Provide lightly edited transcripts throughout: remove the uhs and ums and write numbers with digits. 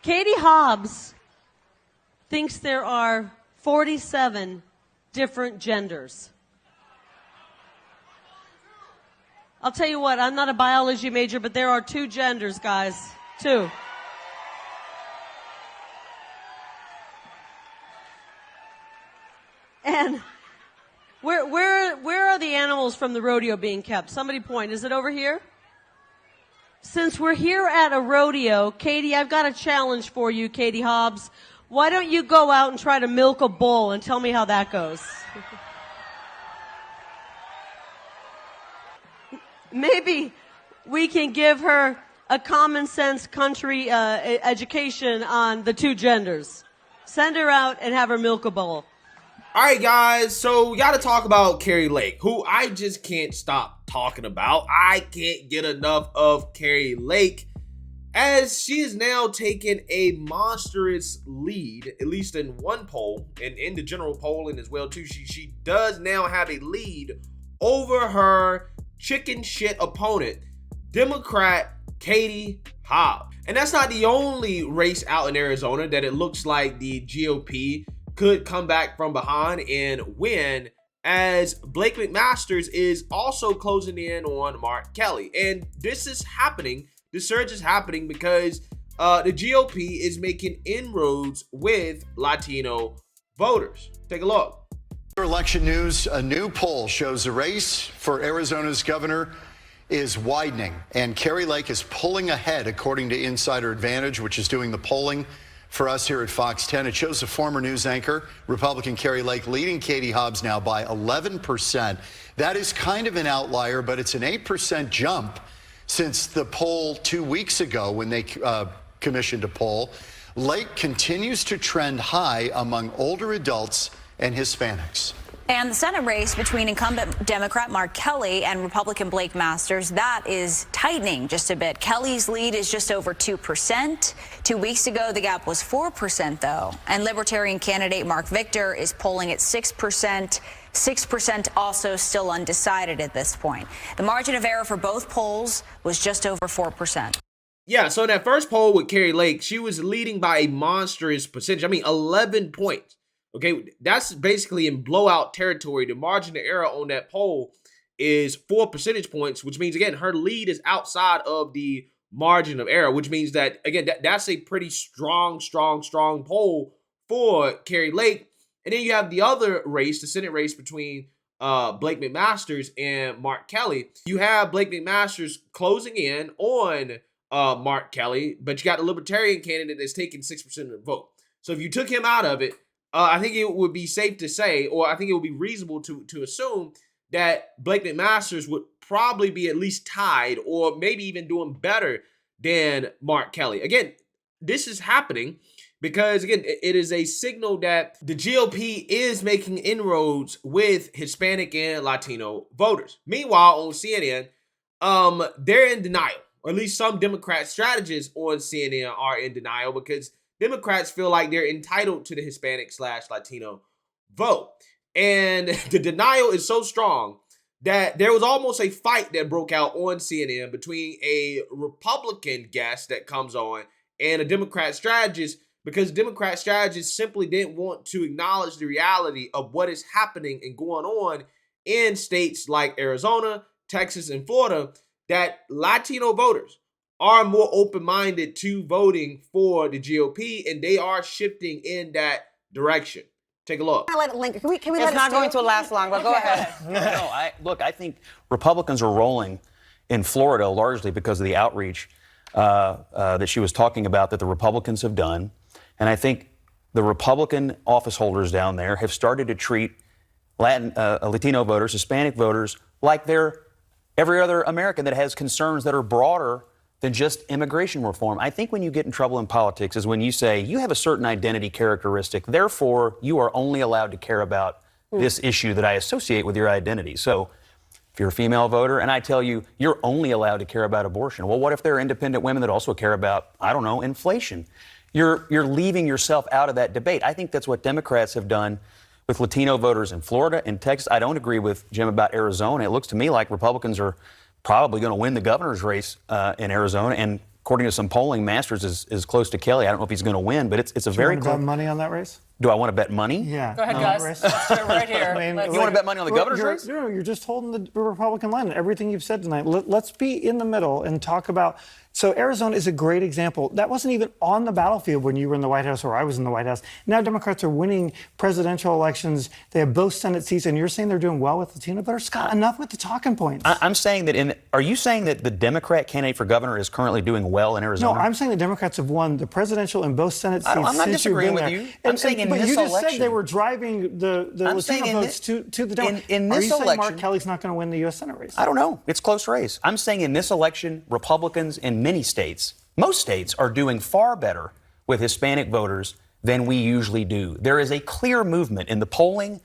Katie Hobbs thinks there are 47 different genders. I'll tell you what, I'm not a biology major, but there are 2 genders, guys. 2. And where are the animals from the rodeo being kept? Somebody point. Is it over here? Since we're here at a rodeo, Katie, I've got a challenge for you, Katie Hobbs. Why don't you go out and try to milk a bull and tell me how that goes? Maybe we can give her a common sense country education on the 2 genders. Send her out and have her milk a bull. All right, guys, so we got to talk about Kari Lake, who I just can't stop talking about. I can't get enough of Kari Lake, as she is now taking a monstrous lead, at least in one poll, and in the general polling as well, too. She does now have a lead over her chicken shit opponent, Democrat Katie Hobbs. And that's not the only race out in Arizona that it looks like the GOP could come back from behind and win, as Blake McMasters is also closing in on Mark Kelly. And this is happening, the surge is happening because the GOP is making inroads with Latino voters. Take a look. Election news, a new poll shows the race for Arizona's governor is widening, and Kari Lake is pulling ahead according to Insider Advantage, which is doing the polling for us here at Fox 10. It shows the former news anchor, Republican Kari Lake, leading Katie Hobbs now by 11%. That is kind of an outlier, but it's an 8% jump since the poll 2 weeks ago when they commissioned a poll. Lake continues to trend high among older adults and Hispanics. And the Senate race between incumbent Democrat Mark Kelly and Republican Blake Masters, that is tightening just a bit. Kelly's lead is just over 2%. 2 weeks ago, the gap was 4%, though. And Libertarian candidate Mark Victor is polling at 6%. 6% also still undecided at this point. The margin of error for both polls was just over 4%. Yeah, so in that first poll with Kari Lake, she was leading by a monstrous percentage. I mean, 11 points. Okay, that's basically in blowout territory. The margin of error on that poll is 4 percentage points, which means, again, her lead is outside of the margin of error, which means that, again, that's a pretty strong poll for Kari Lake. And then you have the other race, the Senate race between Blake McMasters and Mark Kelly. You have Blake McMasters closing in on Mark Kelly, but you got the Libertarian candidate that's taking 6% of the vote. So if you took him out of it, I think it would be safe to say, or I think it would be reasonable to assume that Blake McMasters would probably be at least tied or maybe even doing better than Mark Kelly. Again, this is happening because, again, it is a signal that the GOP is making inroads with Hispanic and Latino voters. Meanwhile, on CNN, they're in denial, or at least some Democrat strategists on CNN are in denial because Democrats feel like they're entitled to the Hispanic/Latino vote. And the denial is so strong that there was almost a fight that broke out on CNN between a Republican guest that comes on and a Democrat strategist, because Democrat strategists simply didn't want to acknowledge the reality of what is happening and going on in states like Arizona, Texas, and Florida, that Latino voters are more open-minded to voting for the GOP, and they are shifting in that direction. Take a look. Let it linger. Can we it's not going to last long, but go ahead. No, I think Republicans are rolling in Florida largely because of the outreach that she was talking about that the Republicans have done. And I think the Republican office holders down there have started to treat Latino voters, Hispanic voters, like they're every other American that has concerns that are broader than just immigration reform. I think when you get in trouble in politics is when you say you have a certain identity characteristic, therefore you are only allowed to care about this issue that I associate with your identity. So if you're a female voter and I tell you you're only allowed to care about abortion, well, what if there are independent women that also care about, I don't know, inflation? You're leaving yourself out of that debate. I think that's what Democrats have done with Latino voters in Florida and Texas. I don't agree with Jim about Arizona. It looks to me like Republicans are probably going to win the governor's race in Arizona. And according to some polling, Masters is close to Kelly. I don't know if he's going to win, but it's a very close. close. Do you want to bet money on that race? Do I want to bet money? Yeah. Go ahead, guys. Let's start right here. You want to bet money on the governor's race? No, you're just holding the Republican line. Everything you've said tonight. Let's be in the middle and talk about. So Arizona is a great example. That wasn't even on the battlefield when you were in the White House or I was in the White House. Now Democrats are winning presidential elections. They have both Senate seats, and you're saying they're doing well with Latino voters? Scott, enough with the talking points. I'm saying that are you saying that the Democrat candidate for governor is currently doing well in Arizona? No, I'm saying the Democrats have won the presidential and both Senate seats. I'm not since disagreeing you've been with there. you. I'm saying in but this you just election, said they were driving the Latino votes to the Democrats. In Are this you saying election, Mark Kelly's not going to win the U.S. Senate race? I don't know. It's a close race. I'm saying in this election, Republicans in many states, most states, are doing far better with Hispanic voters than we usually do. There is a clear movement in the polling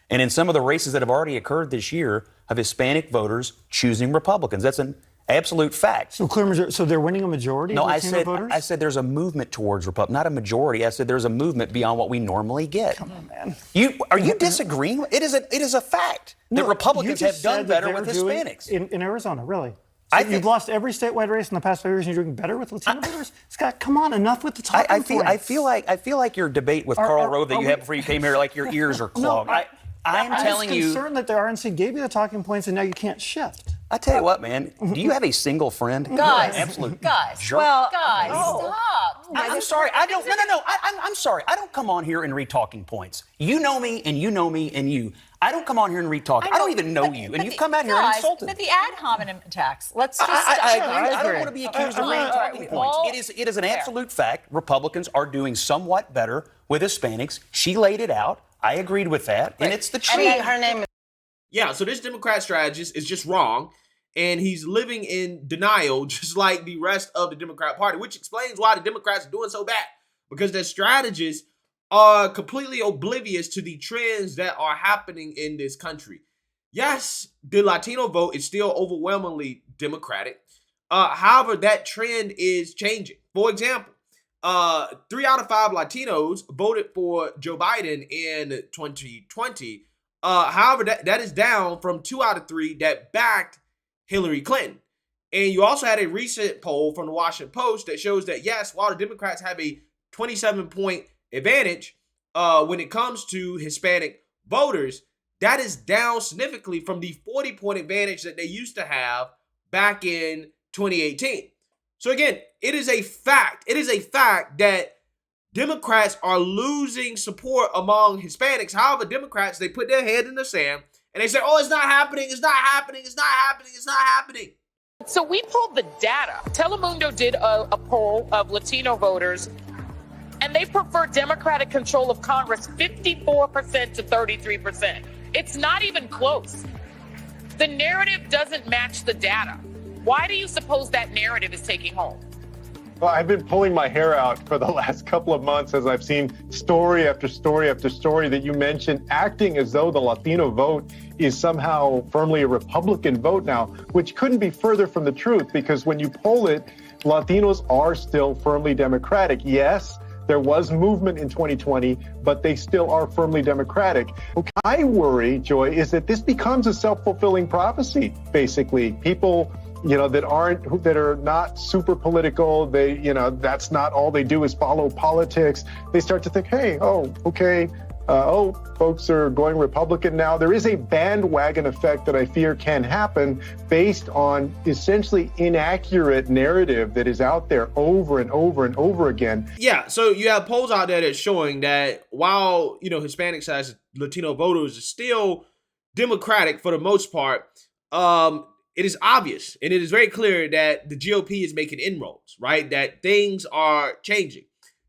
and in some of the races that have already occurred this year of Hispanic voters choosing Republicans. That's an absolute fact. So clear majority. So they're winning a majority No, of Latino voters? I said there's a movement towards Republicans, not a majority. I said there's a movement beyond what we normally get. Come on, man. Are you disagreeing? It is a fact that Republicans you have just done said that better they with were doing Hispanics. in Arizona, really. I So you've lost every statewide race in the past 5 years, and you're doing better with Latino voters. Scott, come on, enough with the talking I points. feel like your debate with Karl Rove that you had before you came here, like your ears are clogged. I'm telling you. I'm concerned that the RNC gave you the talking points, and now you can't shift. I tell you what, man. Do you have a single friend? Guys, Absolute guys, jerk. guys, stop. I'm sorry. I don't. No. I'm sorry. I don't come on here and read talking points. You know me, and you know me, and you. I don't come on here and read talking. I don't even know you, and you've come out here and insulted. But the ad hominem attacks. Let's just. I agree. I don't want to be accused of reading talking points. It is an absolute fact. Republicans are doing somewhat better with Hispanics. She laid it out. I agreed with that, and it's the truth. Her name is. Yeah, so this Democrat strategist is just wrong, and he's living in denial, just like the rest of the Democrat Party, which explains why the Democrats are doing so bad, because their strategists are completely oblivious to the trends that are happening in this country. Yes, the Latino vote is still overwhelmingly Democratic. However, that trend is changing. For example, 3 out of 5 Latinos voted for Joe Biden in 2020. However, that is down from 2 out of 3 that backed Hillary Clinton. And you also had a recent poll from the Washington Post that shows that, yes, while the Democrats have a 27-point advantage when it comes to Hispanic voters, that is down significantly from the 40-point advantage that they used to have back in 2018. So again, it is a fact. It is a fact that Democrats are losing support among Hispanics. However, Democrats, they put their head in the sand and they say, oh, it's not happening. It's not happening. It's not happening. It's not happening. So we pulled the data. Telemundo did a poll of Latino voters, and they prefer Democratic control of Congress 54% to 33%. It's not even close. The narrative doesn't match the data. Why do you suppose that narrative is taking hold? Well, I've been pulling my hair out for the last couple of months as I've seen story after story after story that you mentioned acting as though the Latino vote is somehow firmly a Republican vote now, which couldn't be further from the truth, because when you poll it, Latinos are still firmly Democratic. Yes, there was movement in 2020, but they still are firmly Democratic. I worry, Joy, is that this becomes a self-fulfilling prophecy, basically. People that are not super political. They, that's not all they do is follow politics. They start to think, hey, okay. Folks are going Republican now. There is a bandwagon effect that I fear can happen based on essentially inaccurate narrative that is out there over and over and over again. Yeah, so you have polls out there that's showing that while, Hispanics as Latino voters are still Democratic for the most part, it is obvious and it is very clear that the GOP is making inroads, right? That things are changing.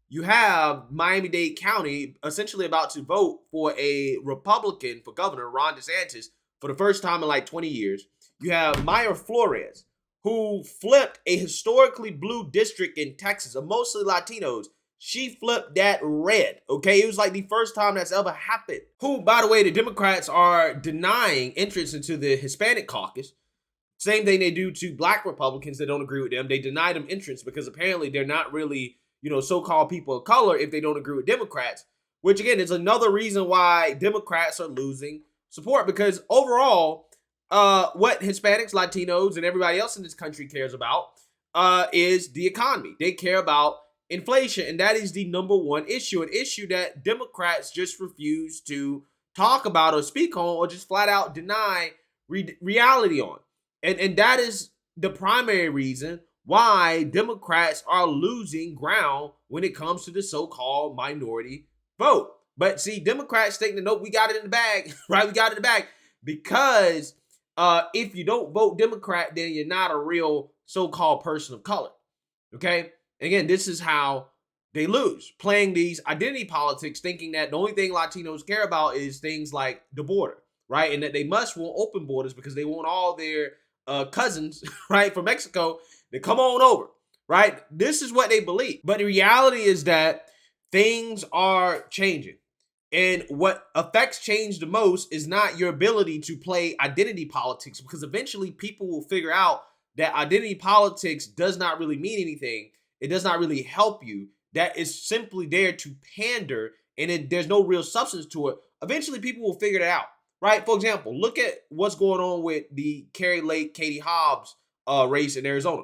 You have Miami-Dade County essentially about to vote for a Republican for governor, Ron DeSantis, for the first time in like 20 years. You have Maya Flores, who flipped a historically blue district in Texas of mostly Latinos. She flipped that red, okay? It was like the first time that's ever happened. Who, by the way, the Democrats are denying entrance into the Hispanic caucus. Same thing they do to black Republicans that don't agree with them. They deny them entrance because apparently they're not really, so-called people of color if they don't agree with Democrats, which again is another reason why Democrats are losing support, because overall, what Hispanics, Latinos, and everybody else in this country cares about is the economy. They care about inflation, and that is the number one issue, an issue that Democrats just refuse to talk about or speak on, or just flat out deny reality on. And that is the primary reason why Democrats are losing ground when it comes to the so-called minority vote. But see, Democrats think that, nope, we got it in the bag, right? We got it in the bag because if you don't vote Democrat, then you're not a real so-called person of color, okay? Again, this is how they lose, playing these identity politics, thinking that the only thing Latinos care about is things like the border, right? And that they must want open borders because they want all their cousins, right, from Mexico to come on over, right? This is what they believe. But the reality is that things are changing. And what affects change the most is not your ability to play identity politics, because eventually people will figure out that identity politics does not really mean anything. It does not really help you. That is simply there to pander, and there's no real substance to it. Eventually people will figure it out, right? For example, look at what's going on with the Kari Lake, Katie Hobbs race in Arizona,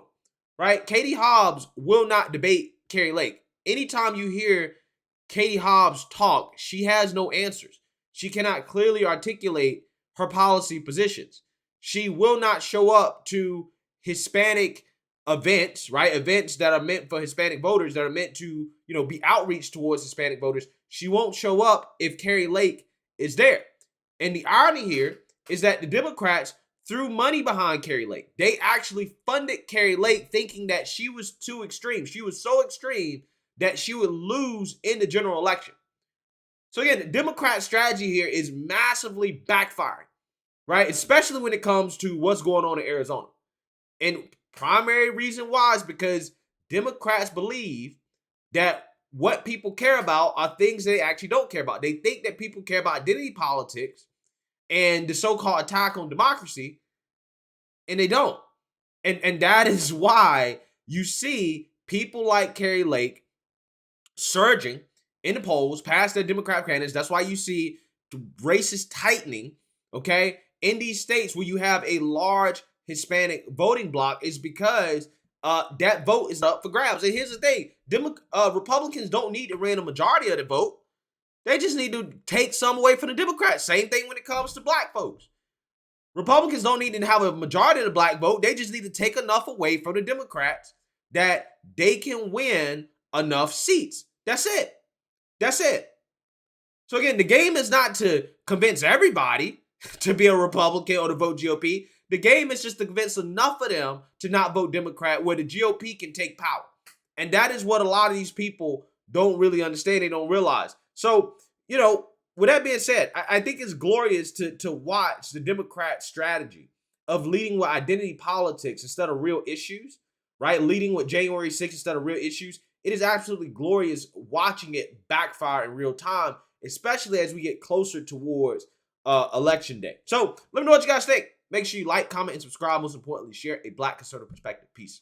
right? Katie Hobbs will not debate Kari Lake. Anytime you hear Katie Hobbs talk, she has no answers. She cannot clearly articulate her policy positions. She will not show up to Hispanic events, right? Events that are meant for Hispanic voters, that are meant to, be outreach towards Hispanic voters. She won't show up if Kari Lake is there. And the irony here is that the Democrats threw money behind Kari Lake. They actually funded Kari Lake thinking that she was too extreme. She was so extreme that she would lose in the general election. So again, the Democrat strategy here is massively backfiring, right? Especially when it comes to what's going on in Arizona. And primary reason why is because Democrats believe that what people care about are things they actually don't care about. They think that people care about identity politics and the so-called attack on democracy, and they don't. And that is why you see people like Kari Lake surging in the polls past their Democratic candidates. That's why you see races tightening, okay, in these states where you have a large Hispanic voting bloc, is because that vote is up for grabs. And here's the thing, Republicans don't need to win a majority of the vote. They just need to take some away from the Democrats. Same thing when it comes to black folks. Republicans don't need to have a majority of the black vote. They just need to take enough away from the Democrats that they can win enough seats. That's it. That's it. So again, the game is not to convince everybody to be a Republican or to vote GOP. The game is just to convince enough of them to not vote Democrat where the GOP can take power. And that is what a lot of these people don't really understand. They don't realize. So, with that being said, I think it's glorious to watch the Democrat strategy of leading with identity politics instead of real issues, right? Leading with January 6th instead of real issues. It is absolutely glorious watching it backfire in real time, especially as we get closer towards election day. So let me know what you guys think. Make sure you like, comment, and subscribe. Most importantly, share a Black conservative perspective. Peace.